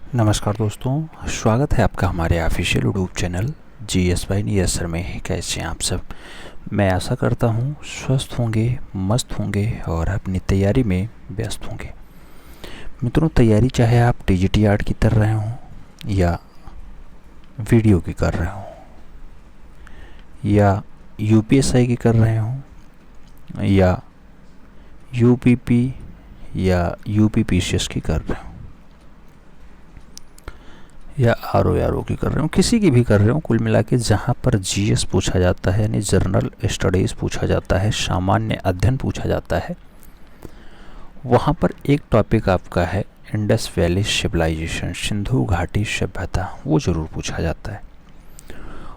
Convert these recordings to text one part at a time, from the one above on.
नमस्कार दोस्तों, स्वागत है आपका हमारे official YouTube channel GS by Neeraj sir में। कैसे हैं आप सब? मैं आशा करता हूँ स्वस्थ होंगे, मस्त होंगे और अपनी तैयारी में व्यस्त होंगे। मित्रों, तैयारी चाहे आप TGT आर्ट की कर रहे हों या वीडियो की कर रहे हों या UPSI की कर रहे हों या UPP या UPPCS की कर रहे हों या RO की कर रहे हो, किसी की भी कर रहे हो, कुल मिला के जहाँ पर GS पूछा जाता है यानी जनरल स्टडीज़ पूछा जाता है, सामान्य अध्ययन पूछा जाता है, वहाँ पर एक टॉपिक आपका है इंडस वैली सिविलाइजेशन, सिंधु घाटी सभ्यता, वो ज़रूर पूछा जाता है।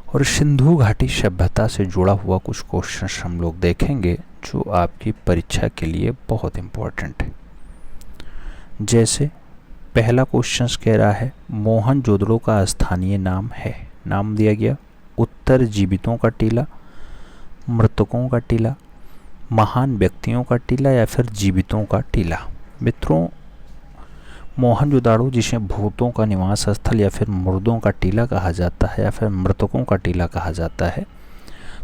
और सिंधु घाटी सभ्यता से जुड़ा हुआ कुछ क्वेश्चन हम लोग देखेंगे जो आपकी परीक्षा के लिए बहुत इम्पोर्टेंट है। जैसे पहला क्वेश्चन कह रहा है मोहनजोदड़ो का स्थानीय नाम है, नाम दिया गया उत्तर जीवितों का टीला, मृतकों का टीला, महान व्यक्तियों का टीला या फिर जीवितों का टीला। मित्रों, मोहनजोदड़ो जिसे भूतों का निवास स्थल या फिर मुर्दों का टीला कहा जाता है या फिर मृतकों का टीला कहा जाता है,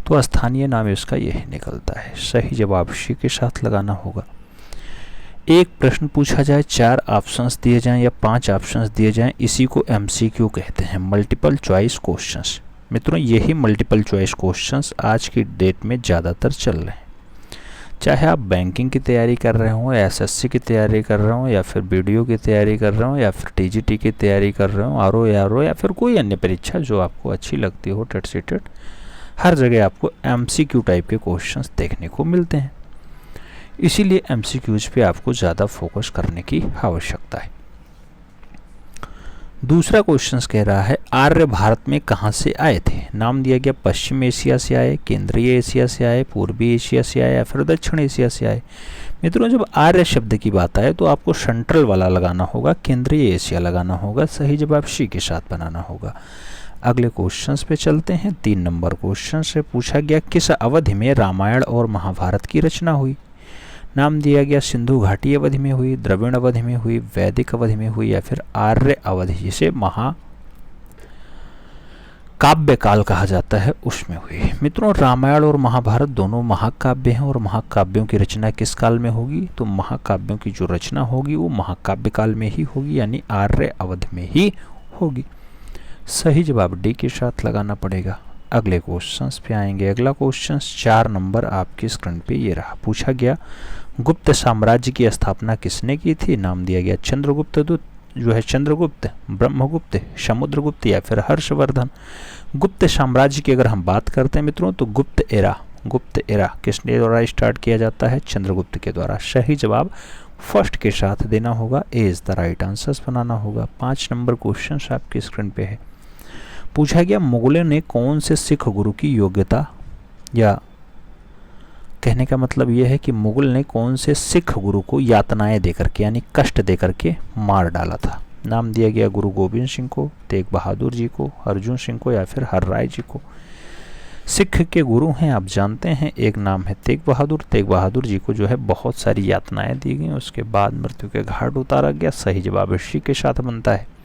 तो स्थानीय नाम इसका यही निकलता है। सही जवाब सी के साथ लगाना होगा। एक प्रश्न पूछा जाए, 4 ऑप्शंस दिए जाएं या 5 ऑप्शंस दिए जाएं, इसी को MCQ कहते हैं, मल्टीपल चॉइस क्वेश्चंस। मित्रों, यही मल्टीपल चॉइस क्वेश्चंस आज की डेट में ज़्यादातर चल रहे हैं। चाहे आप बैंकिंग की तैयारी कर रहे हो, SSC की तैयारी कर रहे हो या फिर BDO की तैयारी कर रहे हो या फिर TGT की तैयारी कर रहे हो, RO या फिर कोई अन्य परीक्षा जो आपको अच्छी लगती हो, टेट सीटेट, हर जगह आपको MCQ टाइप के क्वेश्चंस देखने को मिलते हैं। इसीलिए MCQs पे आपको ज़्यादा फोकस करने की आवश्यकता है। दूसरा क्वेश्चन कह रहा है आर्य भारत में कहाँ से आए थे, नाम दिया गया पश्चिम एशिया से आए, केंद्रीय एशिया से आए, पूर्वी एशिया से आए या फिर दक्षिण एशिया से आए। मित्रों, जब आर्य शब्द की बात आए तो आपको सेंट्रल वाला लगाना होगा, केंद्रीय एशिया लगाना होगा, सही जवाब सी के साथ बनाना होगा। अगले क्वेश्चंस पे चलते हैं। 3 नंबर क्वेश्चन से पूछा गया किस अवधि में रामायण और महाभारत की रचना हुई, नाम दिया गया सिंधु घाटी अवधि में हुई, द्रविड़ अवधि में हुई, वैदिक अवधि में हुई या फिर आर्य अवधि जिसे महाकाव्य काल कहा जाता है उसमें हुई। मित्रों, रामायण और महाभारत दोनों महाकाव्य हैं और महाकाव्यों की रचना किस काल में होगी, तो महाकाव्यों की जो रचना होगी वो महाकाव्य काल में ही होगी, यानी आर्य अवधि में ही होगी। सही जवाब डी के साथ लगाना पड़ेगा। अगले क्वेश्चंस पे आएंगे। अगला क्वेश्चन 4 नंबर आपकी स्क्रीन पे ये रहा। पूछा गया गुप्त साम्राज्य की स्थापना किसने की थी, नाम दिया गया चंद्रगुप्त जो है चंद्रगुप्त, ब्रह्मगुप्त, समुद्रगुप्त या फिर हर्षवर्धन। गुप्त साम्राज्य की अगर हम बात करते हैं मित्रों, तो गुप्त एरा किसके द्वारा स्टार्ट किया जाता है, चंद्रगुप्त के द्वारा। सही जवाब फर्स्ट के साथ देना होगा, ए इज द राइट आंसर बनाना होगा। 5 नंबर क्वेश्चन आपकी स्क्रीन पे है। पूछा गया मुगलों ने कौन से सिख गुरु की योग्यता, या कहने का मतलब यह है कि मुगल ने कौन से सिख गुरु को यातनाएं देकर के यानी कष्ट देकर के मार डाला था, नाम दिया गया गुरु गोविंद सिंह को, तेग बहादुर जी को, अर्जुन सिंह को या फिर हरराय जी को। सिख के गुरु हैं आप जानते हैं, एक नाम है तेग बहादुर जी को जो है बहुत सारी यातनाएं दी गई, उसके बाद मृत्यु के घाट उतारा गया। सही जवाब इसी के साथ बनता है।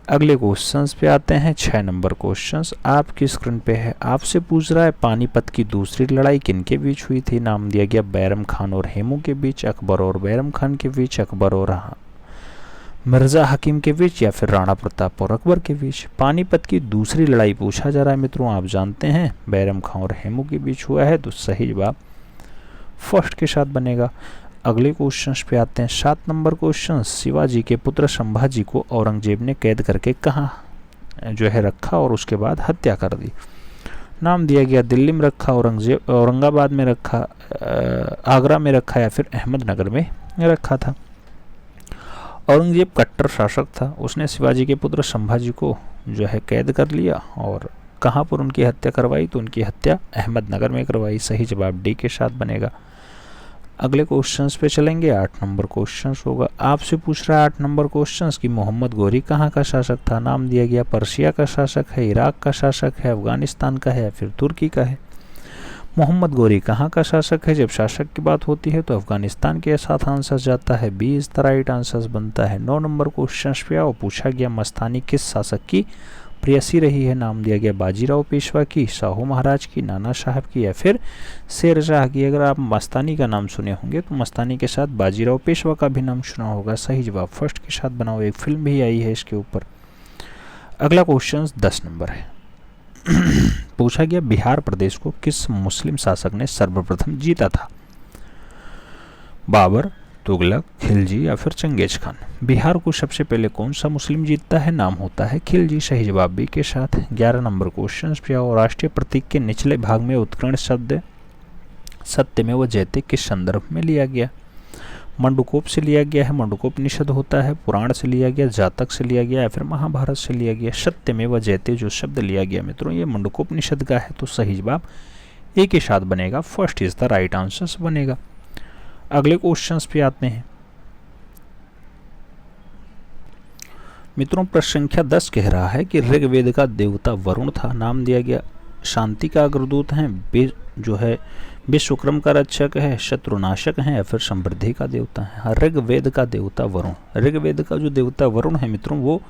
अगले क्वेश्चंस पे आते हैं। 6 नंबर क्वेश्चंस आपकी स्क्रीन पे है। आपसे पूछ रहा है पानीपत की दूसरी लड़ाई किनके बीच हुई थी, नाम दिया गया बैरम खान और हेमू के बीच, अकबर और बैरम खान के बीच, अकबर और मिर्जा हकीम के बीच या फिर राणा प्रताप और अकबर के बीच। पानीपत की दूसरी लड़ाई पूछा जा रहा है मित्रों, आप जानते हैं बैरम खान और हेमू के बीच हुआ है, तो सही जवाब फर्स्ट के साथ बनेगा। अगले क्वेश्चन पे आते हैं। 7 नंबर क्वेश्चन, शिवाजी के पुत्र संभाजी को औरंगजेब ने कैद करके कहाँ जो है रखा और उसके बाद हत्या कर दी, नाम दिया गया दिल्ली में रखा, औरंगाबाद में रखा, आगरा में रखा या फिर अहमदनगर में रखा था। औरंगजेब कट्टर शासक था, उसने शिवाजी के पुत्र संभाजी को जो है कैद कर लिया और कहाँ पर उनकी हत्या करवाई, तो उनकी हत्या अहमदनगर में करवाई। सही जवाब डी के साथ बनेगा। अगले क्वेश्चंस पे चलेंगे। 8 नंबर क्वेश्चंस होगा। आपसे पूछ रहा है 8 नंबर क्वेश्चंस कि मोहम्मद गौरी कहाँ का शासक था, नाम दिया गया पर्शिया का शासक है, इराक का शासक है, अफगानिस्तान का है या फिर तुर्की का है। मोहम्मद गोरी कहाँ का शासक है? जब शासक की बात होती है तो अफगानिस्तान के साथ आंसर जाता है, B is the right answer बनता है। 9 नंबर क्वेश्चन पे आओ। पूछा गया मस्तानी किस शासक की प्रेयसी रही है? नाम दिया गया बाजीराव पेशवा की, शाहू महाराज की, नाना साहब की या फिर शेर शाह की। अगर आप मस्तानी का नाम सुने होंगे तो मस्तानी के साथ बाजीराव पेशवा का भी नाम सुना होगा। सही जवाब फर्स्ट के साथ बनाओ, एक फिल्म भी आई है इसके ऊपर। अगला क्वेश्चन 10 नंबर है। पूछा गया बिहार प्रदेश को किस मुस्लिम शासक ने सर्वप्रथम जीता था? बाबर, तुगलक, खिलजी या फिर चंगेज खान। बिहार को सबसे पहले कौन सा मुस्लिम जीतता है? नाम होता है खिलजी। सही जवाब बी के साथ। 11 नंबर क्वेश्चन पे आओ। राष्ट्रीय प्रतीक के निचले भाग में उत्कीर्ण शब्द सत्यमेव जयते किस संदर्भ में लिया गया? मंडूकोप से लिया गया है, मंडूकोपनिषद होता है, पुराण से लिया गया, जातक से लिया गया या फिर महाभारत से लिया गया। सत्यमेव जयते जो शब्द लिया गया मित्रों ये मंडूकोपनिषद का है, तो सही जवाब ए के साथ बनेगा, first is the right answer बनेगा। अगले क्वेश्चंस पे आते हैं मित्रों। प्रश्न संख्या 10 कह रहा है कि ऋग्वेद का देवता वरुण था। नाम दिया गया शांति का अग्रदूत है, जो है विश्वक्रम का रक्षक है, शत्रुनाशक है या फिर समृद्धि का देवता है। ऋग्वेद का देवता वरुण, ऋग्वेद का जो देवता वरुण है मित्रों वो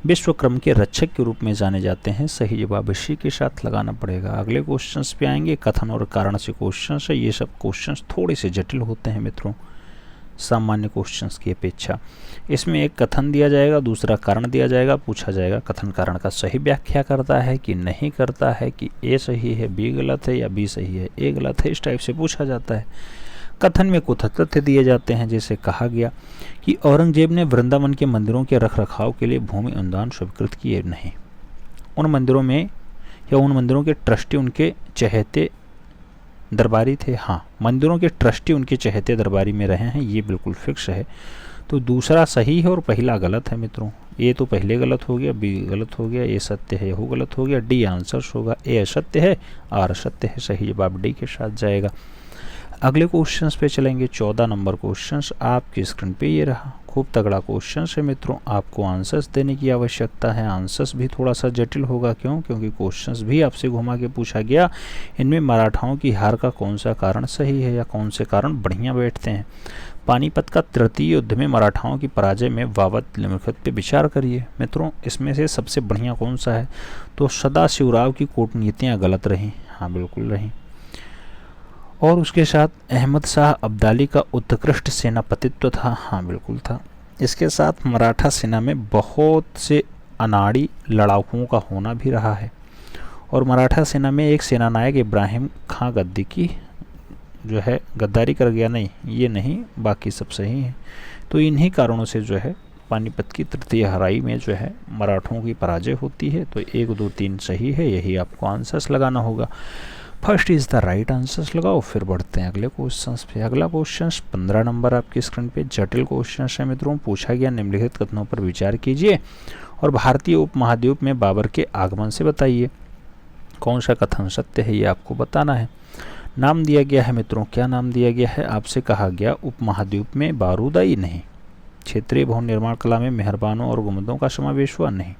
विश्वक्रम के रक्षक के रूप में जाने जाते हैं। सही जवाब इसी के साथ लगाना पड़ेगा। अगले क्वेश्चंस पे आएंगे। कथन और कारण से क्वेश्चंस है, ये सब क्वेश्चंस थोड़े से जटिल होते हैं मित्रों सामान्य क्वेश्चंस की अपेक्षा। इसमें एक कथन दिया जाएगा, दूसरा कारण दिया जाएगा, पूछा जाएगा कथन कारण का सही व्याख्या करता है कि नहीं करता है, कि ए सही है बी गलत है या बी सही है ए गलत है, इस टाइप से पूछा जाता है। कथन में कुछ तथ्य दिए जाते हैं, जैसे कहा गया कि औरंगजेब ने वृंदावन के मंदिरों के रख रखाव के लिए भूमि अनुदान स्वीकृत किए नहीं। उन मंदिरों में या उन मंदिरों के ट्रस्टी उनके चहेते दरबारी थे। हाँ, मंदिरों के ट्रस्टी उनके चहेते दरबारी में रहे हैं, ये बिल्कुल फिक्स है। तो दूसरा सही है और पहला गलत है मित्रों। ए तो पहले गलत हो गया, बी गलत हो गया, ए सत्य है वो गलत हो गया, डी आंसर होगा, ए असत्य है आर सत्य है। सही जवाब डी के साथ जाएगा। अगले क्वेश्चंस पे चलेंगे। 14 नंबर क्वेश्चंस आपकी स्क्रीन पे ये रहा। खूब तगड़ा क्वेश्चन है मित्रों, आपको आंसर्स देने की आवश्यकता है। आंसर्स भी थोड़ा सा जटिल होगा, क्यों? क्योंकि क्वेश्चंस भी आपसे घुमा के पूछा गया। इनमें मराठाओं की हार का कौन सा कारण सही है या कौन से कारण बढ़िया बैठते हैं? पानीपत का तृतीय युद्ध में मराठाओं की पराजय में वावद निम्नलिखित पे विचार करिए। मित्रों इसमें से सबसे बढ़िया कौन सा है? तो सदाशिवराव की कूटनीतियाँ गलत रहीं। हाँ बिल्कुल रहीं। और उसके साथ अहमद शाह अब्दाली का उत्कृष्ट सेनापतित्व था। हाँ बिल्कुल था। इसके साथ मराठा सेना में बहुत से अनाड़ी लड़ाकुओं का होना भी रहा है। और मराठा सेना में एक सेनानायक इब्राहिम खां गद्दी की जो है गद्दारी कर गया, नहीं ये नहीं, बाकी सब सही है। तो इन्हीं कारणों से जो है पानीपत की तृतीय हराई में जो है मराठों की पराजय होती है। तो 1 2 3 सही है, यही आपको आंसर्स लगाना होगा। First is the right answers लगाओ। फिर बढ़ते हैं अगले क्वेश्चंस पे। अगला क्वेश्चन 15 नंबर आपकी स्क्रीन पे जटिल क्वेश्चन है मित्रों। पूछा गया निम्नलिखित कथनों पर विचार कीजिए और भारतीय उपमहाद्वीप में बाबर के आगमन से बताइए कौन सा कथन सत्य है, ये आपको बताना है। नाम दिया गया है मित्रों, क्या नाम दिया गया है? आपसे कहा गया उपमहाद्वीप में बारूद आई नहीं, क्षेत्रीय भवन निर्माण कला में मेहरबानों और गुंबदों का समावेश हुआ नहीं,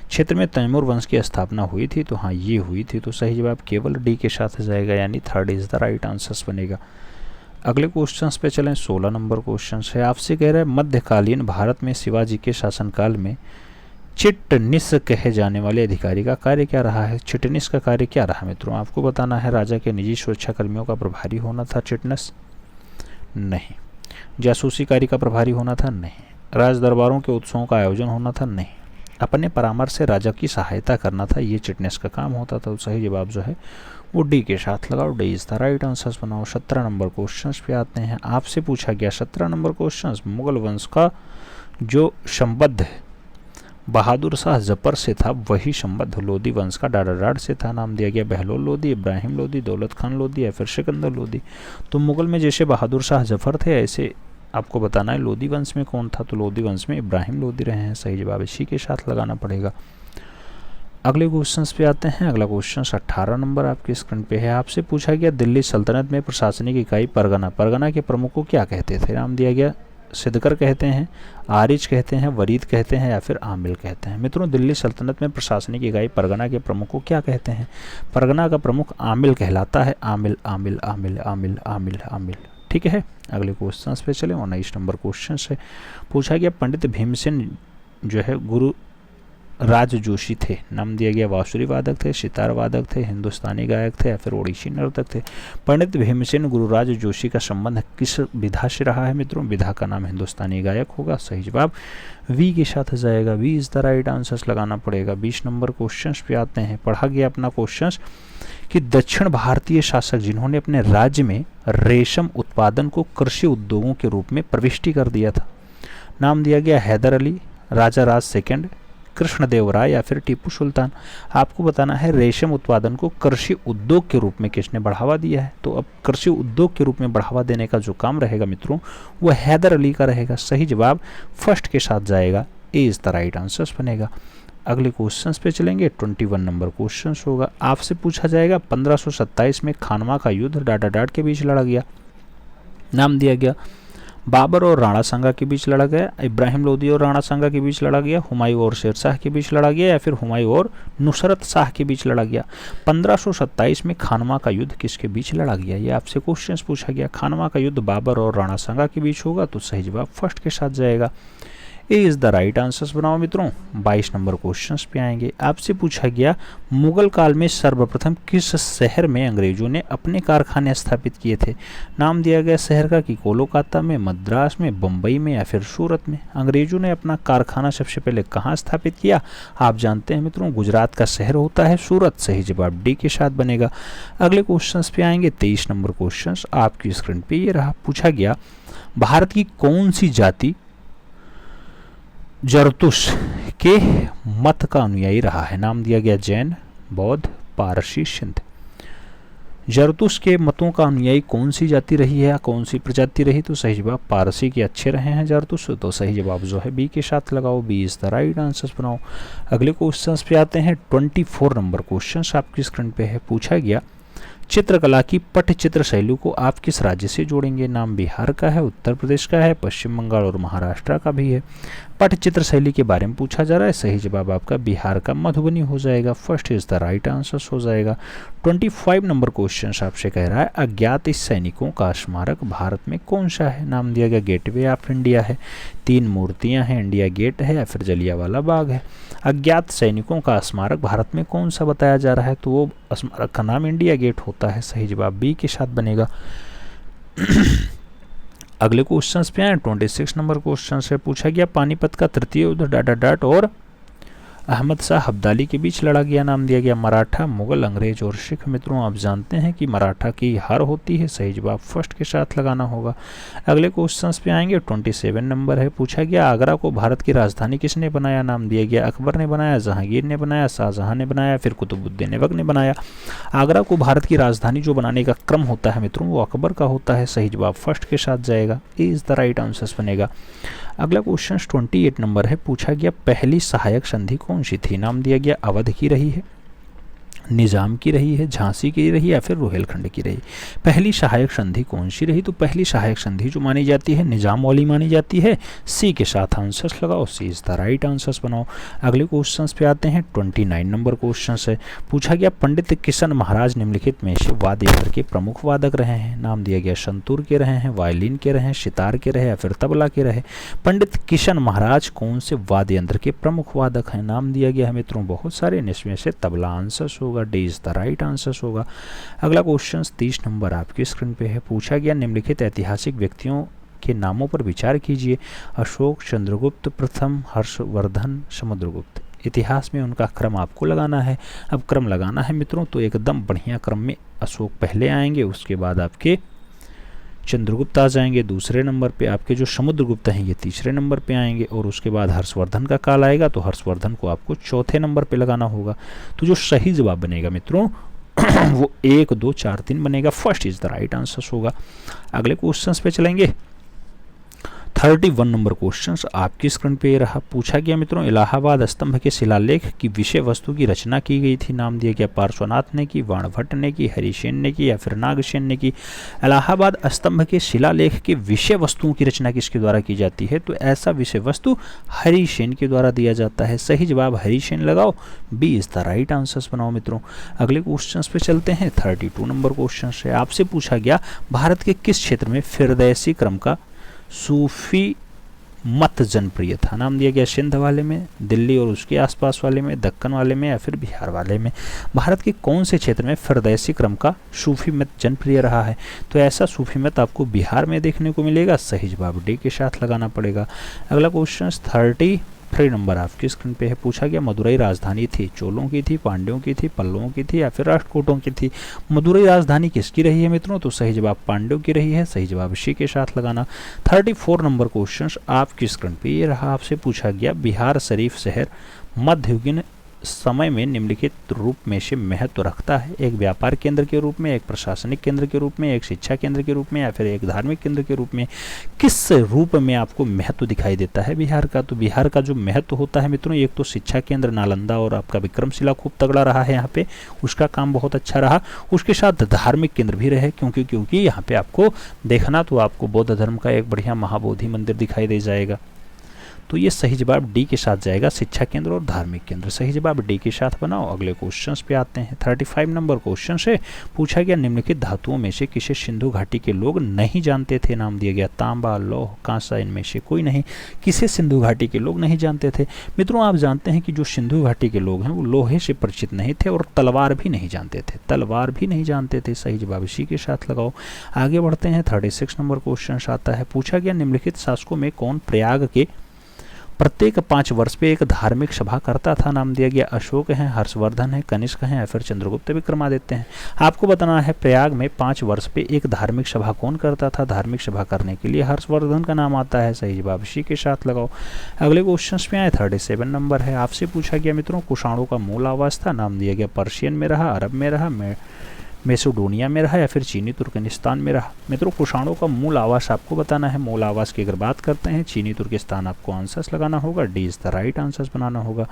क्षेत्र में तैमूर वंश की स्थापना हुई थी। तो हाँ ये हुई थी, तो सही जवाब केवल डी के साथ जाएगा, यानी third is the right answer बनेगा। अगले क्वेश्चंस पे चलें। 16 नंबर क्वेश्चन है, आपसे कह रहा है मध्यकालीन भारत में शिवाजी के शासनकाल में चिटनिस कहे जाने वाले अधिकारी का कार्य क्या रहा है? चिटनिस का कार्य क्या रहा मित्रों? आपको बताना है। राजा के निजी सुरक्षा कर्मियों का प्रभारी होना था चिटनिस? नहीं। जासूसी कार्य का प्रभारी होना था? नहीं। राज दरबारों के उत्सवों का आयोजन होना था? नहीं। अपने परामर्श से राजा की सहायता करना था, ये चिटनेस का काम होता था। तो सही जवाब जो है वो डी के साथ लगाओ, D is the right answer बनाओ। 17 नंबर क्वेश्चन पे आते हैं। आपसे पूछा गया 17 नंबर क्वेश्चन, मुगल वंश का जो संबद्ध बहादुर शाह जफर से था वही संबद्ध लोधी वंश का डाडाडाड से था। नाम दिया गया बहलोल लोधी, इब्राहिम लोधी, दौलत खान लोधी या फिर सिकंदर लोधी। तो मुगल में जैसे बहादुर शाह जफर थे ऐसे आपको बताना है लोधी वंश में कौन था? तो लोधी वंश में इब्राहिम लोधी रहे हैं। सही जवाब इसी के साथ लगाना पड़ेगा। अगले क्वेश्चन पे आते हैं। अगला क्वेश्चन 18 नंबर आपकी स्क्रीन पे है। आपसे पूछा गया दिल्ली सल्तनत में प्रशासनिक इकाई परगना, परगना के प्रमुख को क्या कहते थे? नाम दिया गया सिद्धकर कहते हैं, आरिज कहते हैं, वरीद कहते हैं या फिर आमिल कहते हैं। मित्रों दिल्ली सल्तनत में प्रशासनिक इकाई परगना के प्रमुख को क्या कहते हैं? परगना का प्रमुख आमिल कहलाता है। आमिल आमिल आमिल आमिल आमिल आमिल। ठीक है, अगले क्वेश्चन पे चले। 19 नंबर क्वेश्चन से पूछा गया पंडित भीमसेन जो है गुरु राज जोशी थे, नाम दिया गया बांसुरी वादक थे, सितार वादक थे, हिंदुस्तानी गायक थे या फिर ओडिसी नर्तक थे। पंडित भीमसेन गुरुराज जोशी का संबंध किस विधा से रहा है? मित्रों विधा का नाम हिंदुस्तानी गायक होगा। सही जवाब वी के साथ जाएगा। B is the right answer लगाना पड़ेगा। 20 नंबर क्वेश्चन पे आते हैं। पढ़ा गया अपना क्वेश्चन कि दक्षिण भारतीय शासक जिन्होंने अपने राज्य में रेशम उत्पादन को कृषि उद्योगों के रूप में प्रविष्टि कर दिया था, नाम दिया गया हैदर अली, राजा राज सेकंड, कृष्णदेव राय या फिर टीपू सुल्तान। आपको बताना है रेशम उत्पादन को कृषि उद्योग के रूप में किसने बढ़ावा दिया है। तो अब कृषि उद्योग के रूप में बढ़ावा देने का जो काम रहेगा मित्रों वो हैदर अली का रहेगा। सही जवाब फर्स्ट के साथ जाएगा। ए इज द राइट आंसर बनेगा। अगले क्वेश्चन पे चलेंगे। 21 नंबर क्वेश्चन होगा। आपसे पूछा जाएगा 1527 में खानवा का युद्ध डाडाडाड के बीच लड़ा गया, नाम दिया गया बाबर और राणा सांगा के बीच लड़ा गया, इब्राहिम लोदी और राणा सांगा के बीच लड़ा गया, हुमायूं और शेर शाह के बीच लड़ा गया या फिर हुमायूं और नुसरत शाह के बीच लड़ा गया। 1527 में खानवा का युद्ध किसके बीच लड़ा गया? ये आपसे क्वेश्चन पूछा गया। खानवा का युद्ध बाबर और राणा सांगा के बीच होगा, तो सही जवाब फर्स्ट के साथ जाएगा। ए इज द राइट आंसर बनाओ मित्रों। 22 नंबर क्वेश्चन पे आएंगे। आपसे पूछा गया मुगल काल में सर्वप्रथम किस शहर में अंग्रेजों ने अपने कारखाने स्थापित किए थे? नाम दिया गया शहर का कि कोलकाता में, मद्रास में, बम्बई में या फिर सूरत में। अंग्रेजों ने अपना कारखाना सबसे पहले कहाँ स्थापित किया? आप जानते हैं मित्रों गुजरात का शहर होता है सूरत। सही जवाब डी के साथ बनेगा। अगले क्वेश्चन पे आएंगे। 23 नंबर क्वेश्चन आपकी स्क्रीन पे ये रहा। पूछा गया भारत की कौन सी जाति जरतुश के मत का अनुयायी रहा है? नाम दिया गया जैन, बौद्ध, पारसी, सिंध। जरतुश के मतों का अनुयायी कौन सी जाति रही है या कौन सी प्रजाति रही? तो सही जवाब पारसी के अच्छे रहे हैं जरतुश। तो सही जवाब जो है बी के साथ लगाओ। B is the right answer बनाओ। अगले क्वेश्चन पे आते हैं। 24 नंबर क्वेश्चन आपकी स्क्रीन पे है। पूछा गया चित्रकला की पटचित्र शैली को आप किस राज्य से जोड़ेंगे? नाम बिहार का है, उत्तर प्रदेश का है, पश्चिम बंगाल और महाराष्ट्र का भी है। पटचित्र शैली के बारे में पूछा जा रहा है। सही जवाब आपका बिहार का मधुबनी हो जाएगा। First is the right answer हो जाएगा। 25 नंबर क्वेश्चन आपसे कह रहा है अज्ञात सैनिकों का स्मारक भारत में कौन सा है? नाम दिया गया गेटवे ऑफ इंडिया है, 3 मूर्तियां हैं, इंडिया गेट है या फिर जलियांवाला बाग है। अज्ञात सैनिकों का स्मारक भारत में कौन सा बताया जा रहा है? तो वो स्मारक का नाम इंडिया गेट होता है। सही जवाब बी के साथ बनेगा। अगले क्वेश्चन पे आए। 26 नंबर क्वेश्चन से पूछा गया पानीपत का तृतीय युद्ध डाडाडाट और अहमद शाह अब्दाली के बीच लड़ा गया, नाम दिया गया मराठा, मुगल, अंग्रेज और सिख। मित्रों आप जानते हैं कि मराठा की हार होती है। सही जवाब फर्स्ट के साथ लगाना होगा। अगले क्वेश्चन पे आएंगे। 27 नंबर है। पूछा गया आगरा को भारत की राजधानी किसने बनाया? नाम दिया गया अकबर ने बनाया, जहांगीर ने बनाया, शाहजहां ने बनाया, फिर कुतुबुद्दीन ऐबक ने बनाया। आगरा को भारत की राजधानी जो बनाने का क्रम होता है मित्रों वो अकबर का होता है। सही जवाब फर्स्ट के साथ जाएगा। ए इज द राइट आंसर बनेगा। अगला क्वेश्चन 28 नंबर है। पूछा गया पहली सहायक संधि कौन सी थी? नाम दिया गया अवध की रही है, निजाम की रही है, झांसी की रही या फिर रोहिलखंड की रही। पहली सहायक संधि कौन सी रही? तो पहली सहायक संधि जो मानी जाती है निजाम वाली मानी जाती है। सी के साथ आंसर्स लगाओ। सी इज द राइट आंसर्स बनाओ। अगले क्वेश्चंस पे आते हैं। 29 नंबर क्वेश्चन से पूछा गया पंडित किशन महाराज निम्नलिखित में से वाद्य यंत्र के प्रमुख वादक रहे हैं? नाम दिया गया संतूर के रहे हैं, वायलिन के रहे हैं, सितार के रहे या फिर तबला के रहे। पंडित किशन महाराज कौन से वाद्य यंत्र के प्रमुख वादक हैं? नाम दिया गया है मित्रों बहुत सारे, इसमें से तबला आंसर्स होगा। D is the right answer होगा। अगला क्वेश्चन 30 नंबर आपकी स्क्रीन पे है। पूछा गया निम्नलिखित ऐतिहासिक व्यक्तियों के नामों पर विचार कीजिए। अशोक, चंद्रगुप्त प्रथम, हर्षवर्धन, समुद्रगुप्त। इतिहास में उनका क्रम आपको लगाना है। अब क्रम लगाना है मित्रों तो एकदम बढ़िया क्रम में अशोक पहले आएंगे, उसके बाद आपके चंद्रगुप्त आ जाएंगे, दूसरे नंबर पे आपके जो समुद्रगुप्त हैं ये तीसरे नंबर पे आएंगे और उसके बाद हर्षवर्धन का काल आएगा तो हर्षवर्धन को आपको चौथे नंबर पे लगाना होगा। तो जो सही जवाब बनेगा मित्रों वो 1, 2, 4, 3 बनेगा। First is the right answer होगा। अगले क्वेश्चन पे चलेंगे। 31 नंबर क्वेश्चन आपकी स्क्रीन पे रहा। पूछा गया मित्रों, इलाहाबाद स्तंभ के शिलालेख की विषय वस्तु की रचना की गई थी। नाम दिया गया पार्श्वनाथ ने की, वाणभट्ट ने की, हरिसेन ने की या फिर नागसेन ने की। इलाहाबाद स्तंभ के शिलालेख के विषय वस्तुओं की रचना किसके द्वारा की जाती है? तो ऐसा विषय वस्तु हरिसेन के द्वारा दिया जाता है। सही जवाब हरिसेन लगाओ, B is the right answers बनाओ मित्रों। अगले क्वेश्चन पे चलते हैं। 32 नंबर क्वेश्चन है। आपसे पूछा गया भारत के किस क्षेत्र में फिरदैसी क्रम का सूफी मत जनप्रिय था? नाम दिया गया सिंध वाले में, दिल्ली और उसके आसपास वाले में, दक्कन वाले में या फिर बिहार वाले में। भारत के कौन से क्षेत्र में फिरदैसी क्रम का सूफी मत जनप्रिय रहा है? तो ऐसा सूफी मत आपको बिहार में देखने को मिलेगा। सही जवाब डी के साथ लगाना पड़ेगा। अगला क्वेश्चन 33 नंबर आपकी स्क्रीन पे है। पूछा गया मदुरई राजधानी थी, चोलों की थी, पांड्यों की थी, पल्लवों की थी या फिर राष्ट्रकूटों की थी? मदुरई राजधानी किसकी रही है मित्रों? तो सही जवाब पांड्यों की रही है। सही जवाब सी के साथ लगाना। 34 नंबर क्वेश्चन आपकी स्क्रीन पे ये रहा। आपसे पूछा गया बिहार शरीफ शहर मध्ययुगीन समय में निम्नलिखित रूप में से महत्व रखता है? एक व्यापार केंद्र के रूप में, एक प्रशासनिक केंद्र के रूप में, एक शिक्षा केंद्र के रूप में या फिर एक धार्मिक केंद्र के रूप में? किस रूप में आपको महत्व दिखाई देता है बिहार का? तो बिहार का जो महत्व होता है मित्रों, एक तो शिक्षा केंद्र नालंदा और आपका विक्रमशिला खूब तगड़ा रहा है यहाँ पे, उसका काम बहुत अच्छा रहा। उसके साथ धार्मिक केंद्र भी रहे, क्योंकि यहाँ पे आपको देखना तो आपको बौद्ध धर्म का एक बढ़िया महाबोधि मंदिर दिखाई दे जाएगा। तो ये सही जवाब डी के साथ जाएगा, शिक्षा केंद्र और धार्मिक केंद्र। सही जवाब डी के साथ बनाओ। अगले क्वेश्चंस पे आते हैं। 35 नंबर क्वेश्चन से पूछा गया निम्नलिखित धातुओं में से किसे सिंधु घाटी के लोग नहीं जानते थे? नाम दिया गया तांबा, लौह, कांसा, इनमें से कोई नहीं। किसे सिंधु घाटी के लोग नहीं जानते थे? मित्रों आप जानते हैं कि जो सिंधु घाटी के लोग हैं वो लोहे से परिचित नहीं थे और तलवार भी नहीं जानते थे। तलवार भी नहीं जानते थे। सही जवाब इसी के साथ लगाओ। आगे बढ़ते हैं। 36 नंबर क्वेश्चन आता है। पूछा गया निम्नलिखित शासकों में कौन प्रयाग के प्रत्येक 5 वर्ष पे एक धार्मिक सभा करता था? नाम दिया गया अशोक है, हर्षवर्धन है, कनिष्क है या फिर चंद्रगुप्त विक्रमादित्य हैं। आपको बताना है प्रयाग में 5 वर्ष पे एक धार्मिक सभा कौन करता था? धार्मिक सभा करने के लिए हर्षवर्धन का नाम आता है। सही जवाब इसी के साथ लगाओ। अगले क्वेश्चन पे आए। 37 नंबर है। आपसे पूछा गया मित्रों कुषाणों का मूल आवास था? नाम दिया गया पर्शियन में रहा, अरब में रहा, मेसोडोनिया में रहा या फिर चीनी तुर्कमेनिस्तान में रहा? मित्रों कुषाणों का मूल आवास आपको बताना है। मूल आवास की अगर बात करते हैं चीनी तुर्किस्तान आपको आंसर्स लगाना होगा। D is the right answers बनाना होगा।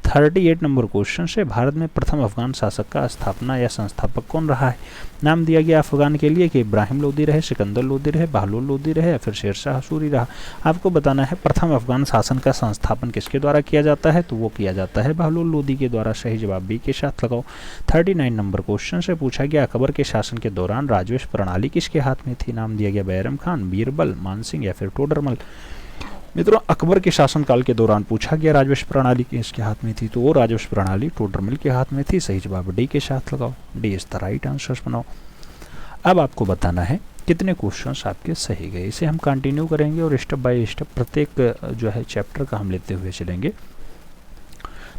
38 नंबर क्वेश्चन से भारत में प्रथम अफगान शासक का स्थापना या संस्थापक कौन रहा है? नाम दिया गया अफगान के लिए कि इब्राहिम लोदी रहे, सिकंदर लोदी रहे, बहलोल लोदी रहे या फिर शेरशाह सूरी रहा? आपको बताना है प्रथम अफगान शासन का संस्थापन किसके द्वारा किया जाता है? तो वो किया जाता है बहलोल लोदी के द्वारा। सही जवाब बी के साथ लगाओ। 39 नंबर क्वेश्चन से पूछा गया अकबर के शासन के दौरान राजवंश प्रणाली किसके हाथ में थी? नाम दिया गया बैरम खान, बीरबल, मानसिंह या फिर टोडरमल? मित्रों अकबर के शासनकाल के दौरान पूछा गया राजवंश प्रणाली किसके हाथ में थी? तो वो राजवंश प्रणाली टोडरमल के हाथ में थी। सही जवाब डी के साथ लगाओ। D is the right answers बनाओ। अब आपको बताना है कितने क्वेश्चंस आपके सही गए। इसे हम कंटिन्यू करेंगे और स्टेप बाय स्टेप प्रत्येक जो है चैप्टर का हम लेते हुए चलेंगे।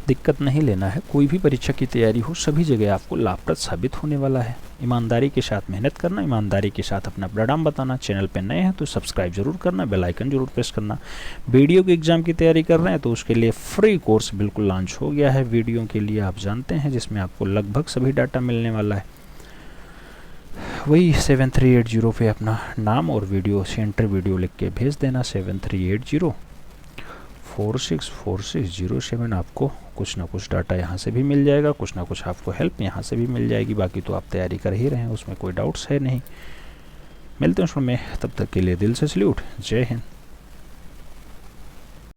दिक्कत नहीं लेना है। कोई भी परीक्षा की तैयारी हो सभी जगह आपको लाभप्रद साबित होने वाला है। ईमानदारी के साथ मेहनत करना, ईमानदारी के साथ अपना परिणाम बताना। चैनल पर नए हैं तो सब्सक्राइब जरूर करना, बेल आइकन जरूर प्रेस करना। वीडियो के एग्जाम की तैयारी कर रहे हैं तो उसके लिए फ्री कोर्स बिल्कुल लॉन्च हो गया है वीडियो के लिए, आप जानते हैं, जिसमें आपको लगभग सभी डाटा मिलने वाला है। वही 7380 पे अपना नाम और वीडियो सेंटर वीडियो लिख के भेज देना। 7380464607। आपको कुछ ना कुछ डाटा यहाँ से भी मिल जाएगा, कुछ ना कुछ आपको हेल्प यहाँ से भी मिल जाएगी। बाकी तो आप तैयारी कर ही रहे हैं, उसमें कोई डाउट्स है नहीं। मिलते हैं उसमें, तब तक के लिए दिल से सल्यूट। जय हिंद।